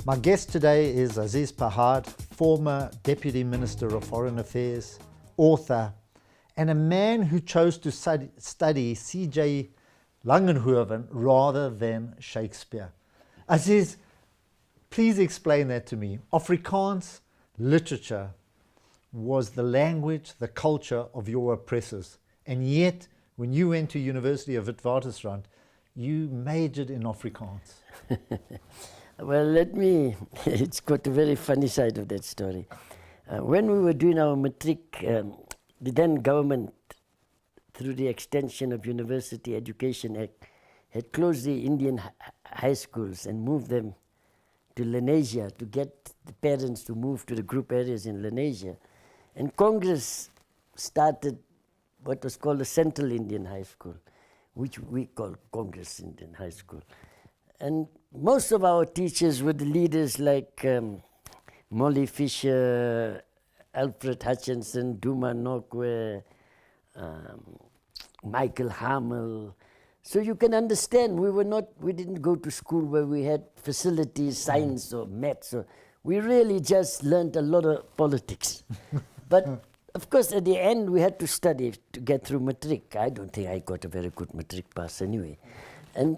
My guest today is Aziz Pahad, former Deputy Minister of Foreign Affairs, author, and a man who chose to study C.J. Langenhoven rather than Shakespeare. Aziz, please explain that to me. Afrikaans literature was the language, the culture of your oppressors. And yet, when you went to University of Witwatersrand, you majored in Afrikaans. Well, it's got a very funny side of that story. When we were doing our matric, the then government, through the Extension of University Education Act, had closed the Indian high schools and moved them to Lenasia to get the parents to move to the group areas in Lenasia. And Congress started what was called the Central Indian High School, which we call Congress Indian High School. And most of our teachers were the leaders like Molly Fisher, Alfred Hutchinson, Duma Nokwe, Michael Hamel. So you can understand we didn't go to school where we had facilities, science or maths. We really just learned a lot of politics. But of course, at the end, we had to study to get through matric. I don't think I got a very good matric pass anyway. And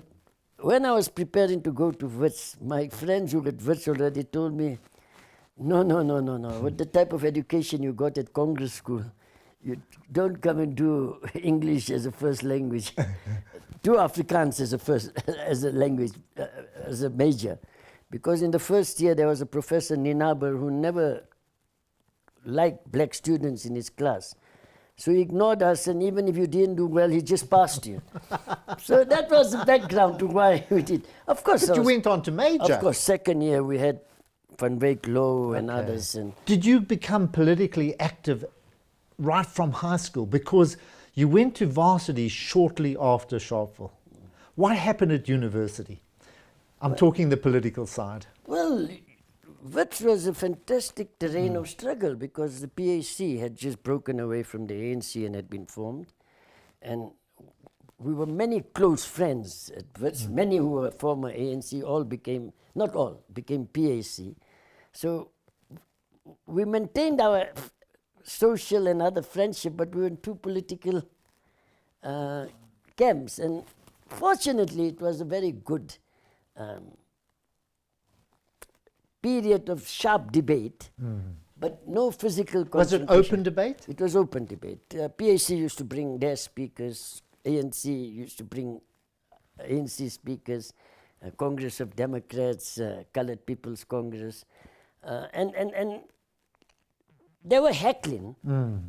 when I was preparing to go to Wits, my friends who at Wits already told me, no. With the type of education you got at Congress School, you don't come and do English as a first language. Do Afrikaans as a language, as a major. Because in the first year, there was a professor, Ninaber, who never liked black students in his class. So he ignored us, and even if you didn't do well, he just passed you. So that was the background to why we did. Of course, but you went on to major. Of course, second year we had Van Wyk Low and others. And did you become politically active right from high school? Because you went to varsity shortly after Sharpeville. What happened at university? I'm talking the political side. Well, Wits was a fantastic terrain of struggle because the PAC had just broken away from the ANC and had been formed. And we were many close friends at Wits. Many who were former ANC, not all, became PAC. So we maintained our social and other friendship, but we were in two political camps. And fortunately, it was a very good period of sharp debate, but no physical confrontation. Was it open debate? It was open debate. PAC used to bring their speakers, ANC used to bring ANC speakers, Congress of Democrats, Colored People's Congress, and they were heckling,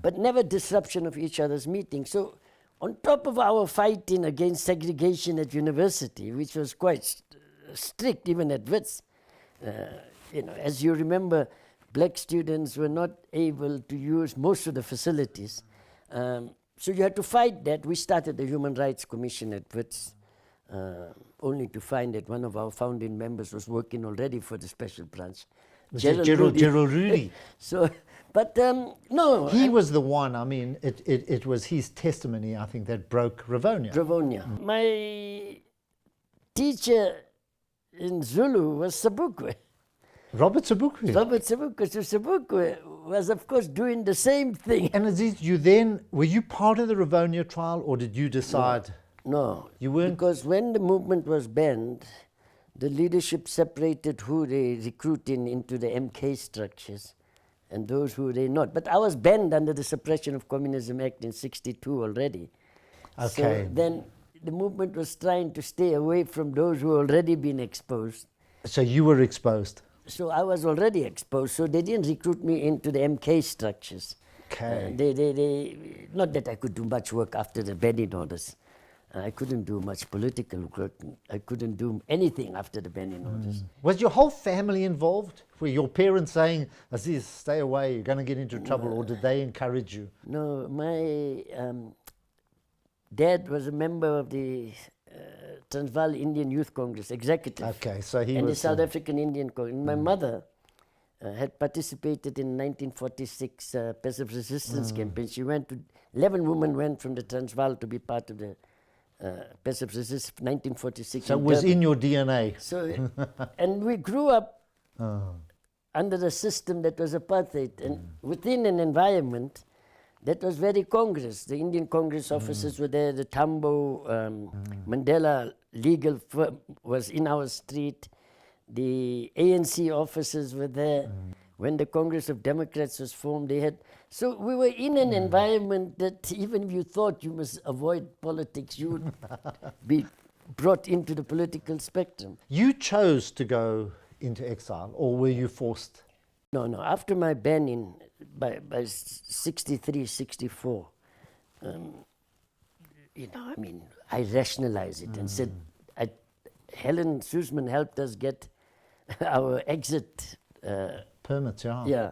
but never disruption of each other's meetings. So on top of our fighting against segregation at university, which was quite strict even at Wits, as you remember, black students were not able to use most of the facilities. So you had to fight that. We started the Human Rights Commission at Wits, only to find that one of our founding members was working already for the special branch. Gerald Rudy. So, but no. He was the one, I mean, it was his testimony, I think, that broke Ravonia. My teacher in Zulu was Sobukwe. Robert Sobukwe. So Sobukwe was, of course, doing the same thing. And Aziz, were you part of the Ravonia trial, or did you decide? No. You weren't? Because when the movement was banned, the leadership separated who they recruiting into the MK structures and those who they not. But I was banned under the Suppression of Communism Act in '62 already. Okay. So then the movement was trying to stay away from those who already been exposed. So you were exposed? So I was already exposed, so they didn't recruit me into the MK structures. Okay. They not that I could do much work after the banning orders. I couldn't do much political work. I couldn't do anything after the banning orders. Was your whole family involved? Were your parents saying, Aziz, stay away, you're going to get into trouble, or did they encourage you? No, my dad was a member of the Transvaal Indian Youth Congress executive. Okay, so he and was... the South African Indian Congress. My mother had participated in 1946 passive resistance campaign. She went to, 11 women went from the Transvaal to be part of the passive resistance 1946. So it was in your DNA. So, and we grew up under a system that was apartheid and within an environment that was very Congress. The Indian Congress officers were there, the Tambo, Mandela legal firm was in our street, the ANC officers were there. When the Congress of Democrats was formed, they had, so we were in an environment that even if you thought you must avoid politics, you would be brought into the political spectrum. You chose to go into exile, or were you forced? No, after my banning by 63, 64, I rationalized it and said, Helen Suzman helped us get our exit Permits, yeah. Yeah.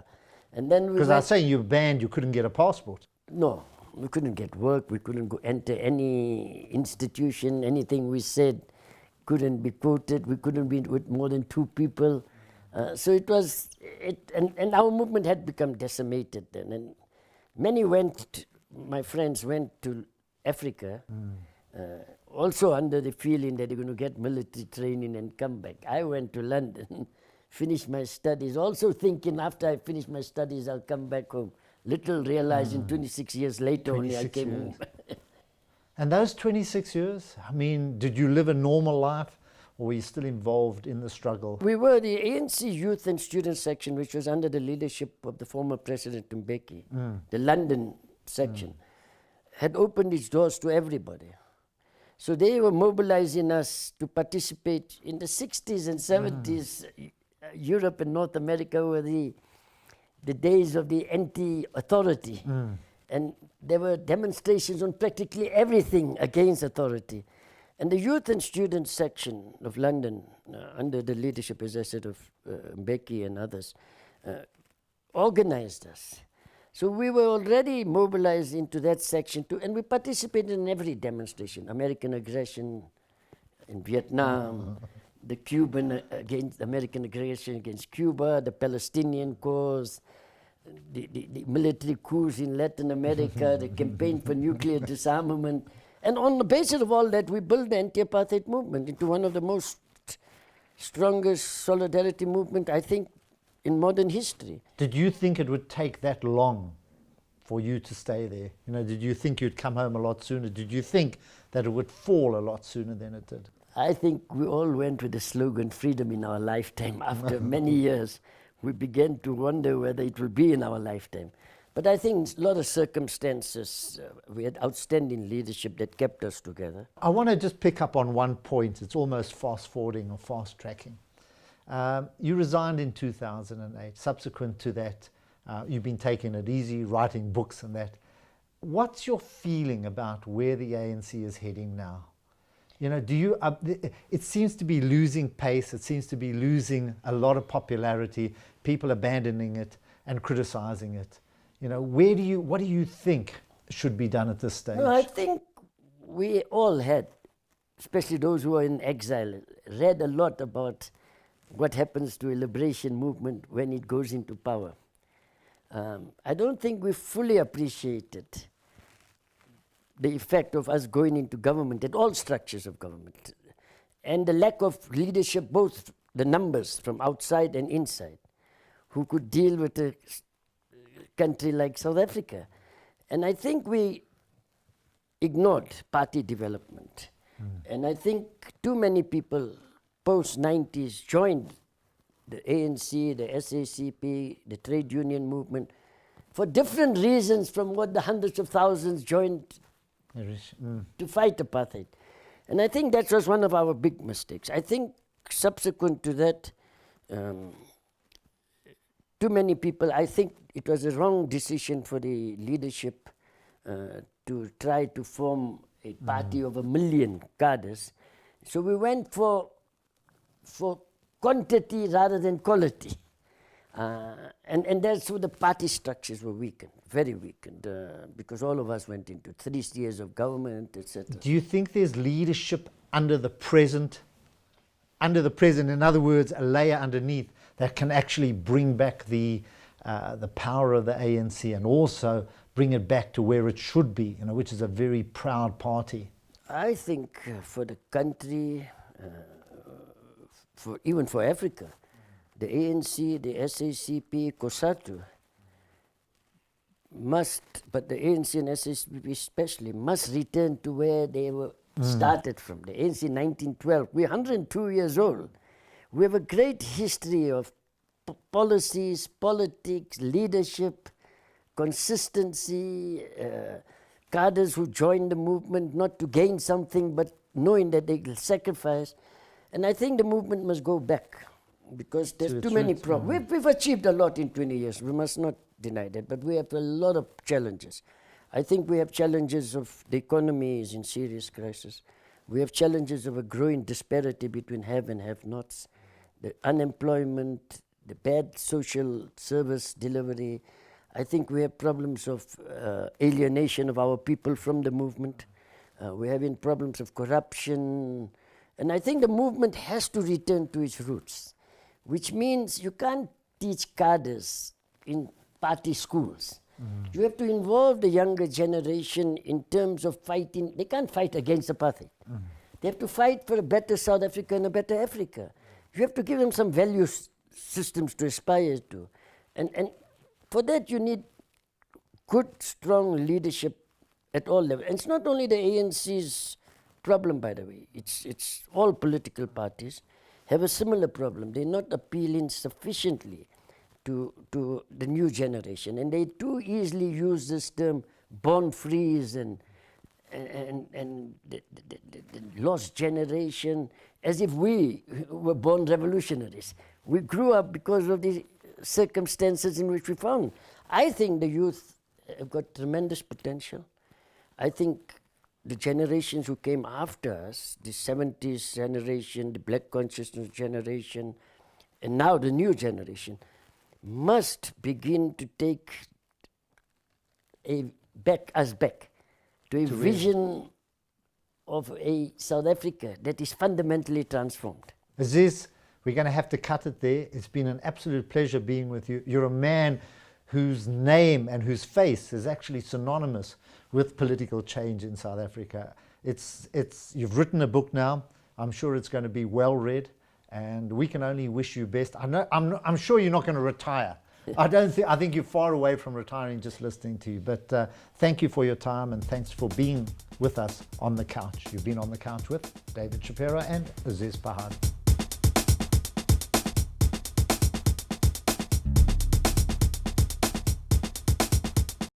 And then Because I was saying you were banned, you couldn't get a passport. No, we couldn't get work, we couldn't go enter any institution, anything we said couldn't be quoted, we couldn't be with more than 2 people. So it was, and our movement had become decimated then. And many my friends went to Africa, also under the feeling that they're going to get military training and come back. I went to London, finished my studies, also thinking after I finish my studies I'll come back home. Little realizing 26 years later only I came home. And those 26 years, I mean, did you live a normal life, or were you still involved in the struggle? We were the ANC Youth and Student Section, which was under the leadership of the former President Mbeki. The London section had opened its doors to everybody. So they were mobilizing us to participate in the 60s and 70s. Europe and North America were the days of the anti-authority. And there were demonstrations on practically everything against authority. And the Youth and Student Section of London, under the leadership, as I said, of Mbeki and others, organized us. So we were already mobilized into that section too, and we participated in every demonstration. American aggression in Vietnam, the Cuban against American aggression against Cuba, the Palestinian cause, the military coups in Latin America, the campaign for nuclear disarmament. And on the basis of all that, we built the anti-apartheid movement into one of the most strongest solidarity movement, I think, in modern history. Did you think it would take that long for you to stay there? You know, did you think you'd come home a lot sooner? Did you think that it would fall a lot sooner than it did? I think we all went with the slogan, freedom in our lifetime. After many years, we began to wonder whether it will be in our lifetime. But I think a lot of circumstances, we had outstanding leadership that kept us together. I want to just pick up on one point. It's almost fast forwarding or fast tracking. You resigned in 2008. Subsequent to that, you've been taking it easy, writing books and that. What's your feeling about where the ANC is heading now? You know, it seems to be losing pace. It seems to be losing a lot of popularity, people abandoning it and criticizing it. You know, what do you think should be done at this stage? No, I think we all had, especially those who are in exile, read a lot about what happens to a liberation movement when it goes into power. I don't think we fully appreciated the effect of us going into government, at all structures of government, and the lack of leadership, both the numbers from outside and inside, who could deal with a country like South Africa. And I think we ignored party development. And I think too many people post-90s joined the ANC, the SACP, the trade union movement, for different reasons from what the hundreds of thousands joined to fight apartheid. And I think that was one of our big mistakes. I think subsequent to that, too many people, I think it was a wrong decision for the leadership to try to form a party of 1 million cadres. So we went for quantity rather than quality. And that's where the party structures were weakened, very weakened, because all of us went into 3 years of government, etc. Do you think there's leadership under the present, in other words, a layer underneath that can actually bring back the power of the ANC and also bring it back to where it should be, you know, which is a very proud party? I think for the country, even for Africa, the ANC, the SACP, COSATU must, but the ANC and SACP especially, must return to where they were started from. The ANC 1912. We're 102 years old. We have a great history of policies, politics, leadership, consistency, cadres who joined the movement not to gain something but knowing that they will sacrifice. And I think the movement must go back because there's too many problems. We've achieved a lot in 20 years. We must not deny that, but we have a lot of challenges. I think we have challenges of the economy is in serious crisis. We have challenges of a growing disparity between have and have-nots, the unemployment, the bad social service delivery. I think we have problems of alienation of our people from the movement. We're having problems of corruption. And I think the movement has to return to its roots, which means you can't teach cadres in party schools. You have to involve the younger generation in terms of fighting. They can't fight against apartheid. They have to fight for a better South Africa and a better Africa. You have to give them some value systems to aspire to. And for that you need good, strong leadership at all levels. And it's not only the ANC's problem, by the way. It's all political parties have a similar problem. They're not appealing sufficiently to the new generation, and they too easily use this term born freeze and the lost generation as if we were born revolutionaries. We grew up because of the circumstances in which we found. I think the youth have got tremendous potential. I think the generations who came after us, the 70s generation, the black consciousness generation, and now the new generation, must begin to take us back to a vision of a South Africa that is fundamentally transformed. Aziz, we're going to have to cut it there. It's been an absolute pleasure being with you. You're a man whose name and whose face is actually synonymous with political change in South Africa. You've written a book now. I'm sure it's going to be well read, and we can only wish you best. I'm sure you're not going to retire. I think you're far away from retiring just listening to you. But thank you for your time, and thanks for being with us on The Couch. You've been on The Couch with David Shapiro and Aziz Pahad.